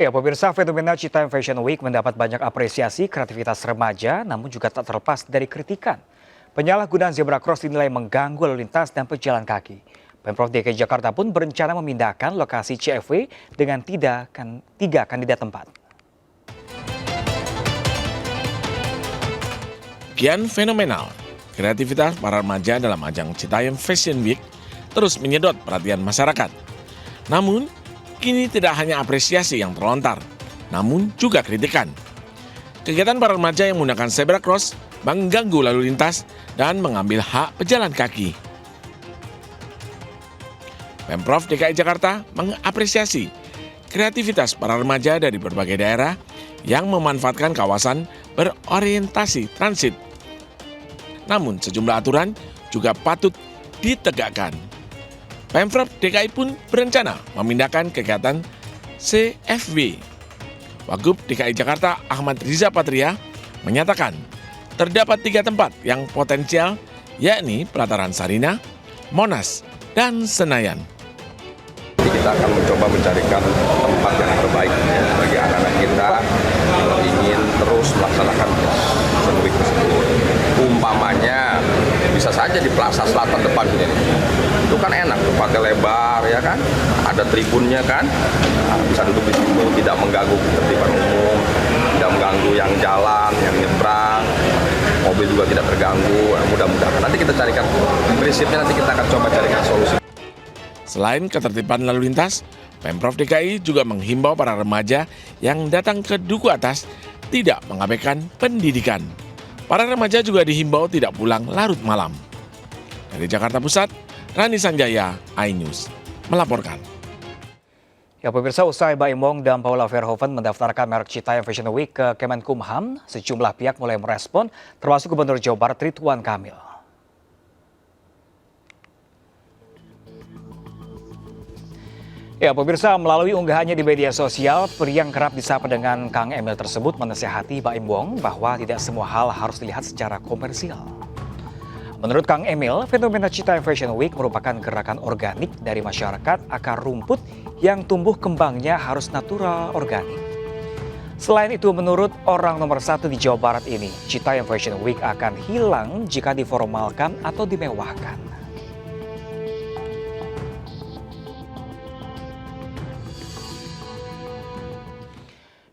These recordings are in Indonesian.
Ya, pemirsa, fenomena Citayam Fashion Week mendapat banyak apresiasi kreativitas remaja, namun juga tak terlepas dari kritikan. Penyalahgunaan zebra cross dinilai mengganggu lalu lintas dan pejalan kaki. Pemprov DKI Jakarta pun berencana memindahkan lokasi CFW dengan tiga kandidat tempat. Kian fenomenal, kreativitas para remaja dalam ajang Citayam Fashion Week terus menyedot perhatian masyarakat. Namun, kini tidak hanya apresiasi yang terlontar, namun juga kritikan. Kegiatan para remaja yang menggunakan zebra cross mengganggu lalu lintas dan mengambil hak pejalan kaki. Pemprov DKI Jakarta mengapresiasi kreativitas para remaja dari berbagai daerah yang memanfaatkan kawasan berorientasi transit. Namun sejumlah aturan juga patut ditegakkan. Pemprov DKI pun berencana memindahkan kegiatan CFW. Wagub DKI Jakarta Ahmad Riza Patria menyatakan terdapat 3 tempat yang potensial, yakni Pelataran Sarinah, Monas, dan Senayan. Kita akan mencoba mencarikan tempat yang terbaik bagi anak-anak kita yang ingin terus melaksanakan Fashion Week tersebut. Umpamanya bisa saja di Plaza Selatan depan ini. Itu kan enak, tempatnya lebar ya kan, ada tribunnya kan, bisa duduk di situ, tidak mengganggu ketertiban umum, tidak mengganggu yang jalan, yang nyebrang, mobil juga tidak terganggu. Mudah-mudahan nanti kita carikan prinsipnya, nanti kita akan coba carikan solusi. Selain ketertiban lalu lintas, Pemprov DKI juga menghimbau para remaja yang datang ke Duku Atas tidak mengabaikan pendidikan. Para remaja juga dihimbau tidak pulang larut malam. Dari Jakarta Pusat, Rani Sanjaya, iNews, melaporkan. Ya, pemirsa, usai Baim Wong dan Paula Verhoeven mendaftarkan merek Citayam Fashion Week ke Kemenkumham, sejumlah pihak mulai merespon, termasuk Gubernur Jawa Barat Ridwan Kamil. Ya, pemirsa, melalui unggahannya di media sosial, pria yang kerap disapa dengan Kang Emil tersebut menasihati Baim Wong bahwa tidak semua hal harus dilihat secara komersial. Menurut Kang Emil, fenomena Citayam Fashion Week merupakan gerakan organik dari masyarakat akar rumput yang tumbuh kembangnya harus natural organik. Selain itu, menurut orang nomor 1 di Jawa Barat ini, Citayam Fashion Week akan hilang jika diformalkan atau dimewahkan.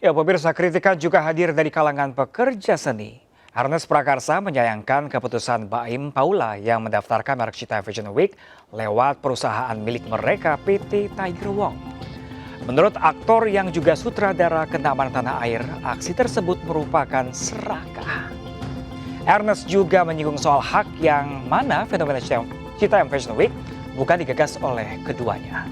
Ya, pemirsa, kritikan juga hadir dari kalangan pekerja seni. Ernest Prakarsa menyayangkan keputusan Baim Paula yang mendaftarkan merek Citayam Fashion Week lewat perusahaan milik mereka PT Tiger Wong. Menurut aktor yang juga sutradara Kenaman Tanah Air, aksi tersebut merupakan serakah. Ernest juga menyinggung soal hak yang mana fenomena Citayam Fashion Week bukan digagas oleh keduanya.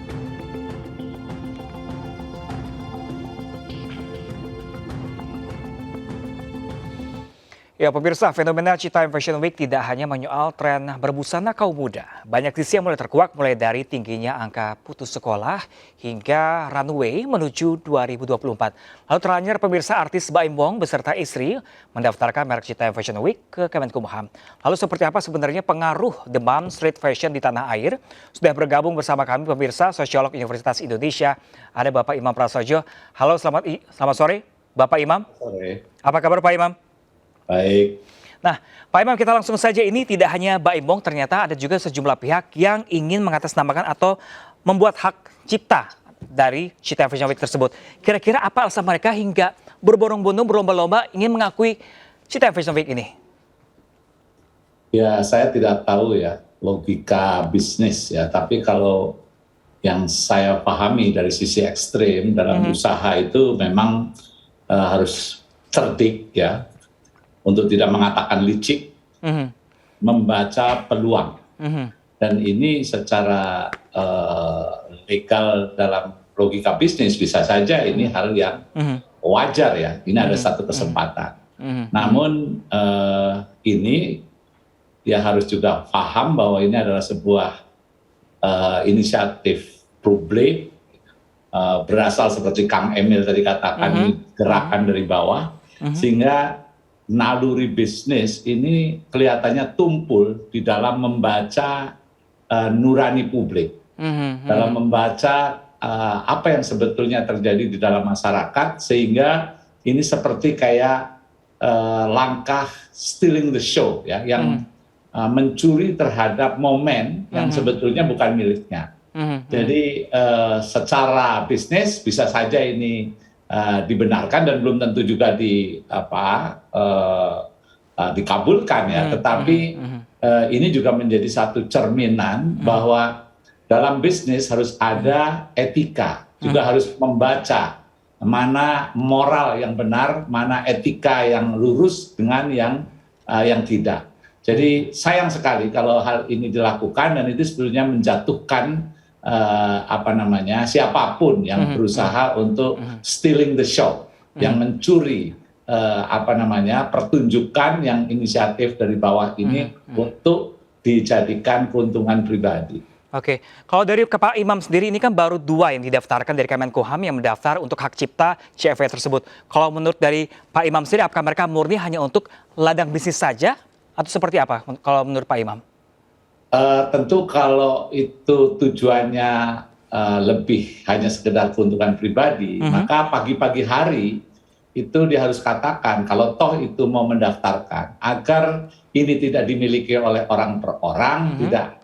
Ya, pemirsa, fenomena Citayam Fashion Week tidak hanya menyoal tren berbusana kaum muda. Banyak sisi yang mulai terkuak, mulai dari tingginya angka putus sekolah hingga runway menuju 2024. Lalu terakhir, pemirsa, artis Baim Wong beserta istri mendaftarkan merek Citayam Fashion Week ke Kemenkumham. Lalu seperti apa sebenarnya pengaruh demam street fashion di tanah air? Sudah bergabung bersama kami pemirsa, sosiolog Universitas Indonesia, ada Bapak Imam Prasojo. Halo, selamat sore Bapak Imam. Sore. Apa kabar Pak Imam? Baik. Nah, Pak Imam, kita langsung saja, ini tidak hanya Baim Wong, ternyata ada juga sejumlah pihak yang ingin mengatasnamakan atau membuat hak cipta dari Citayam Fashion Week tersebut. Kira-kira apa alasan mereka hingga berbondong-bondong berlomba-lomba ingin mengakui Citayam Fashion Week ini? Ya, saya tidak tahu ya logika bisnis ya, tapi kalau yang saya pahami dari sisi ekstrim dalam usaha itu memang harus cerdik ya, untuk tidak mengatakan licik, membaca peluang. Dan ini secara legal dalam logika bisnis bisa saja ini hal yang wajar ya, ini ada satu kesempatan. Namun ini ya harus juga paham bahwa ini adalah sebuah inisiatif publik, berasal seperti Kang Emil tadi katakan, gerakan dari bawah, sehingga naluri bisnis ini kelihatannya tumpul di dalam membaca nurani publik, dalam membaca apa yang sebetulnya terjadi di dalam masyarakat, sehingga ini seperti kayak langkah stealing the show, ya, yang mencuri terhadap momen yang sebetulnya bukan miliknya. Jadi secara bisnis bisa saja ini dibenarkan dan belum tentu juga dikabulkan, ya. Tetapi ini juga menjadi satu cerminan bahwa dalam bisnis harus ada etika, juga harus membaca mana moral yang benar, mana etika yang lurus dengan yang tidak. Jadi sayang sekali kalau hal ini dilakukan, dan itu sebetulnya menjatuhkan siapapun yang berusaha untuk stealing the show, yang mencuri pertunjukan yang inisiatif dari bawah ini untuk dijadikan keuntungan pribadi. Oke, kalau dari Pak Imam sendiri, ini kan baru 2 yang didaftarkan dari Kemenkumham yang mendaftar untuk hak cipta CFW tersebut. Kalau menurut dari Pak Imam sendiri, apakah mereka murni hanya untuk ladang bisnis saja atau seperti apa kalau menurut Pak Imam? Tentu kalau itu tujuannya lebih hanya sekedar keuntungan pribadi, maka pagi-pagi hari itu dia harus katakan kalau toh itu mau mendaftarkan, agar ini tidak dimiliki oleh orang per orang, tidak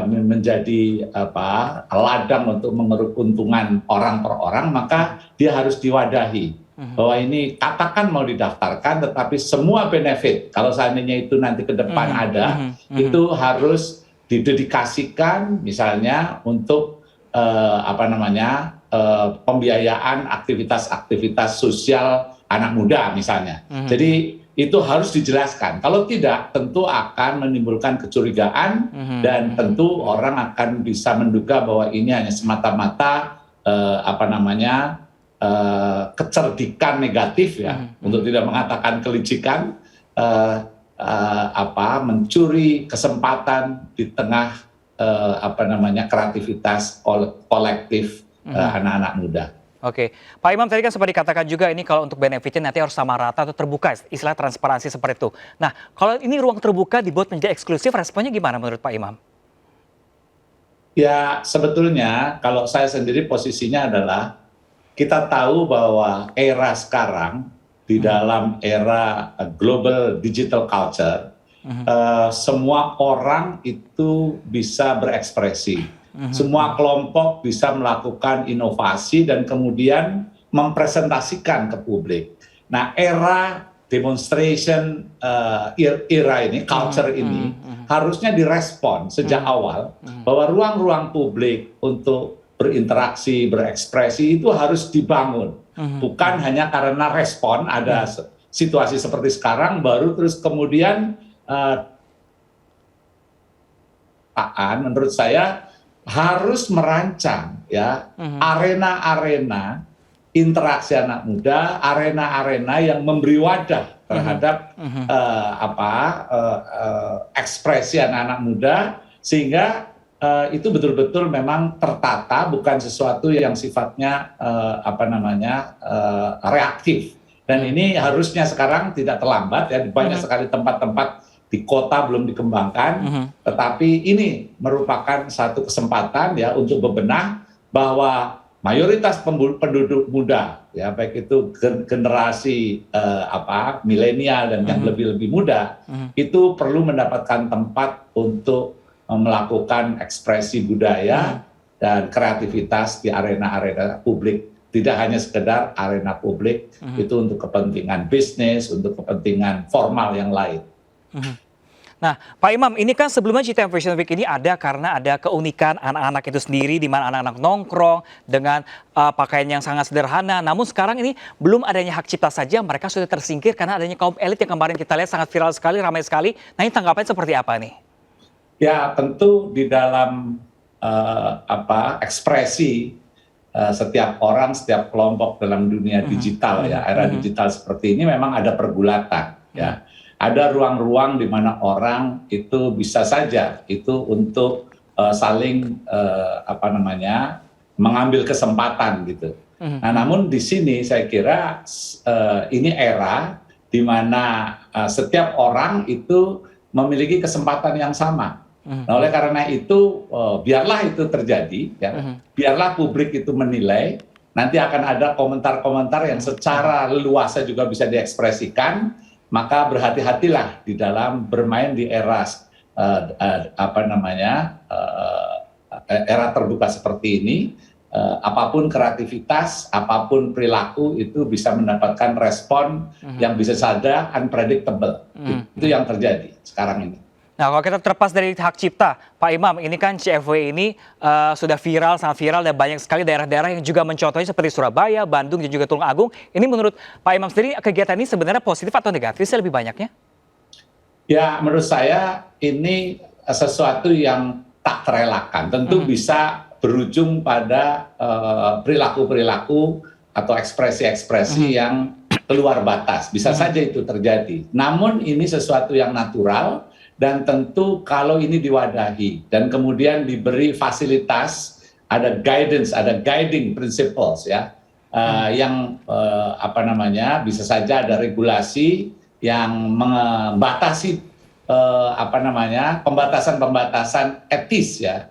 menjadi ladang untuk mengeruk keuntungan orang per orang, maka dia harus diwadahi bahwa ini katakan mau didaftarkan, tetapi semua benefit kalau seandainya itu nanti ke depan ada, itu harus didedikasikan misalnya untuk pembiayaan aktivitas-aktivitas sosial anak muda misalnya. Jadi itu harus dijelaskan. Kalau tidak, tentu akan menimbulkan kecurigaan, dan tentu orang akan bisa menduga bahwa ini hanya semata-mata kecerdikan negatif, ya, untuk tidak mengatakan kelicikan, mencuri kesempatan di tengah kreativitas kolektif anak-anak muda. Oke, Pak Imam tadi kan sempat dikatakan juga ini kalau untuk benefitnya nanti harus sama rata atau terbuka, istilah transparansi seperti itu. Nah, kalau ini ruang terbuka dibuat menjadi eksklusif, responnya gimana menurut Pak Imam? Ya, sebetulnya kalau saya sendiri posisinya adalah kita tahu bahwa era sekarang di dalam era global digital culture, semua orang itu bisa berekspresi. Semua kelompok bisa melakukan inovasi dan kemudian mempresentasikan ke publik. Nah, era demonstration era ini, culture ini, harusnya direspon sejak awal bahwa ruang-ruang publik untuk berinteraksi, berekspresi itu harus dibangun. Bukan hanya karena respon ada situasi seperti sekarang, baru terus kemudian menurut saya harus merancang, ya, arena-arena interaksi anak muda, arena-arena yang memberi wadah terhadap ekspresi anak-anak muda, sehingga itu betul-betul memang tertata, bukan sesuatu yang sifatnya reaktif. Dan ini harusnya sekarang tidak terlambat, ya, banyak sekali tempat-tempat di kota belum dikembangkan, tetapi ini merupakan satu kesempatan, ya, untuk bebenah bahwa mayoritas penduduk muda, ya, baik itu generasi milenial dan yang lebih muda, itu perlu mendapatkan tempat untuk melakukan ekspresi budaya dan kreativitas di arena-arena publik. Tidak hanya sekedar arena publik, itu untuk kepentingan bisnis, untuk kepentingan formal yang lain. Nah, Pak Imam, ini kan sebelumnya Citayam Fashion Week ini ada karena ada keunikan anak-anak itu sendiri, di mana anak-anak nongkrong dengan pakaian yang sangat sederhana. Namun sekarang ini belum adanya hak cipta saja, mereka sudah tersingkir karena adanya kaum elit yang kemarin kita lihat sangat viral sekali, ramai sekali. Nah, ini tanggapannya seperti apa nih? Ya, tentu di dalam ekspresi setiap orang, setiap kelompok dalam dunia digital, ya, era digital seperti ini memang ada pergulatan, ya. Ada ruang-ruang di mana orang itu bisa saja itu untuk saling mengambil kesempatan gitu. Nah, namun di sini saya kira ini era di mana setiap orang itu memiliki kesempatan yang sama Nah, oleh karena itu biarlah itu terjadi, ya. Biarlah publik itu menilai. Nanti akan ada komentar-komentar yang secara leluasa juga bisa diekspresikan. Maka berhati-hatilah di dalam bermain di era era terbuka seperti ini. Apapun kreativitas, apapun perilaku itu bisa mendapatkan respon yang bisa saja unpredictable. Itu yang terjadi sekarang ini. Nah, kalau kita terlepas dari hak cipta, Pak Imam, ini kan CFW ini sudah viral, sangat viral, dan banyak sekali daerah-daerah yang juga mencontohnya seperti Surabaya, Bandung, dan juga Tulungagung. Ini menurut Pak Imam sendiri, kegiatan ini sebenarnya positif atau negatif sih lebih banyaknya? Ya, menurut saya ini sesuatu yang tak terelakkan. Tentu bisa berujung pada perilaku-perilaku atau ekspresi-ekspresi yang keluar batas. Bisa saja itu terjadi. Namun ini sesuatu yang natural dan tentu kalau ini diwadahi dan kemudian diberi fasilitas, ada guidance, ada guiding principles ya, yang bisa saja ada regulasi yang membatasi pembatasan etis ya.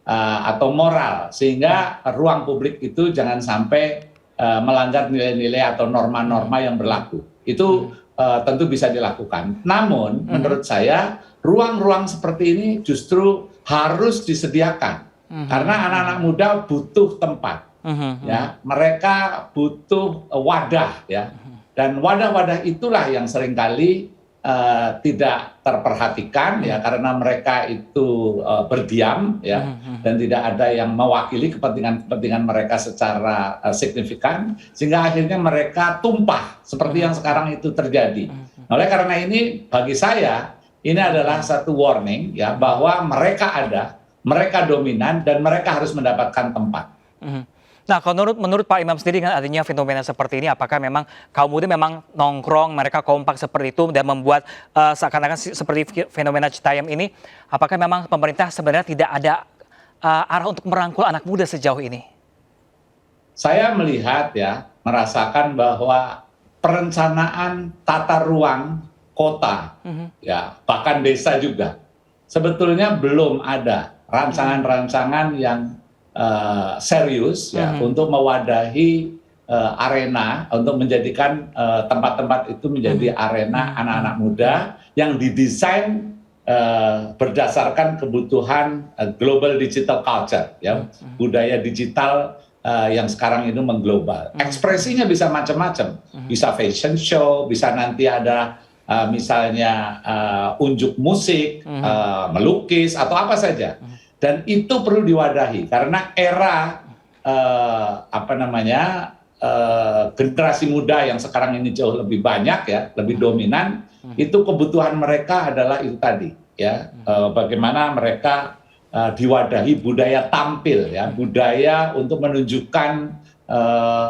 Atau moral, sehingga ruang publik itu jangan sampai melanggar nilai-nilai atau norma-norma yang berlaku. Itu tentu bisa dilakukan. Namun menurut saya ruang-ruang seperti ini justru harus disediakan karena anak-anak muda butuh tempat, ya. Mereka butuh wadah, ya. Dan wadah-wadah itulah yang seringkali tidak terperhatikan ya karena mereka itu berdiam ya dan tidak ada yang mewakili kepentingan mereka secara signifikan sehingga akhirnya mereka tumpah seperti yang sekarang itu terjadi. Oleh karena ini bagi saya ini adalah satu warning ya bahwa mereka ada, mereka dominan dan mereka harus mendapatkan tempat. Nah, kalau menurut Pak Imam sendiri dengan adanya fenomena seperti ini, apakah memang kaum muda memang nongkrong, mereka kompak seperti itu dan membuat seakan-akan seperti fenomena Citayam ini, apakah memang pemerintah sebenarnya tidak ada arah untuk merangkul anak muda sejauh ini? Saya melihat ya, merasakan bahwa perencanaan tata ruang kota, ya bahkan desa juga, sebetulnya belum ada rancangan-rancangan yang serius ya untuk mewadahi arena untuk menjadikan tempat-tempat itu menjadi arena anak-anak muda yang didesain berdasarkan kebutuhan global digital culture ya, budaya digital yang sekarang ini mengglobal. Ekspresinya bisa macam-macam, bisa fashion show, bisa nanti ada misalnya unjuk musik, melukis atau apa saja. Dan itu perlu diwadahi karena era generasi muda yang sekarang ini jauh lebih banyak ya, lebih dominan, itu kebutuhan mereka adalah itu tadi ya, bagaimana mereka diwadahi budaya tampil ya, budaya untuk menunjukkan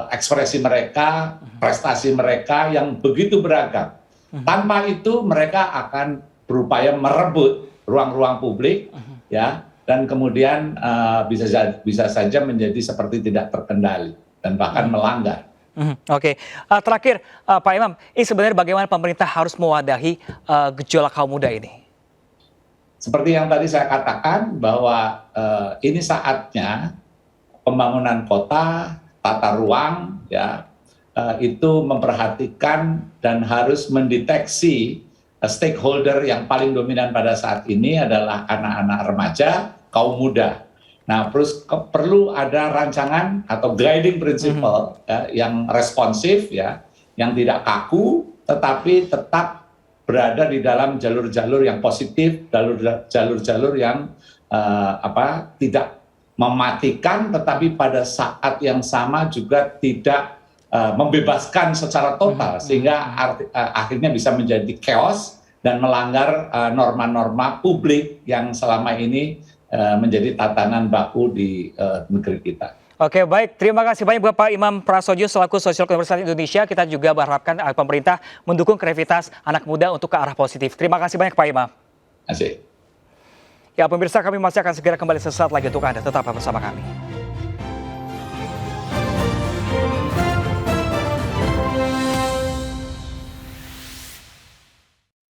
ekspresi mereka, prestasi mereka yang begitu beragam. Tanpa itu mereka akan berupaya merebut ruang-ruang publik ya. Dan kemudian bisa saja menjadi seperti tidak terkendali dan bahkan melanggar. Oke. Terakhir Pak Imam, ini sebenarnya bagaimana pemerintah harus mewadahi gejolak kaum muda ini? Seperti yang tadi saya katakan bahwa ini saatnya pembangunan kota, tata ruang, ya itu memperhatikan dan harus mendeteksi stakeholder yang paling dominan pada saat ini adalah anak-anak remaja, kaum muda. Nah, terus perlu ada rancangan atau guiding principle yang responsif ya, yang tidak kaku, tetapi tetap berada di dalam jalur-jalur yang positif, jalur-jalur yang tidak mematikan, tetapi pada saat yang sama juga tidak membebaskan secara total, sehingga akhirnya bisa menjadi chaos dan melanggar norma-norma publik yang selama ini menjadi tatanan baku di negeri kita. Oke, baik. Terima kasih banyak Bapak Imam Prasojo selaku Sosial Universitas Indonesia. Kita juga berharapkan pemerintah mendukung kreativitas anak muda untuk ke arah positif. Terima kasih banyak Pak Imam. Terima kasih. Ya pemirsa, kami masih akan segera kembali sesaat lagi untuk Anda. Tetap bersama kami.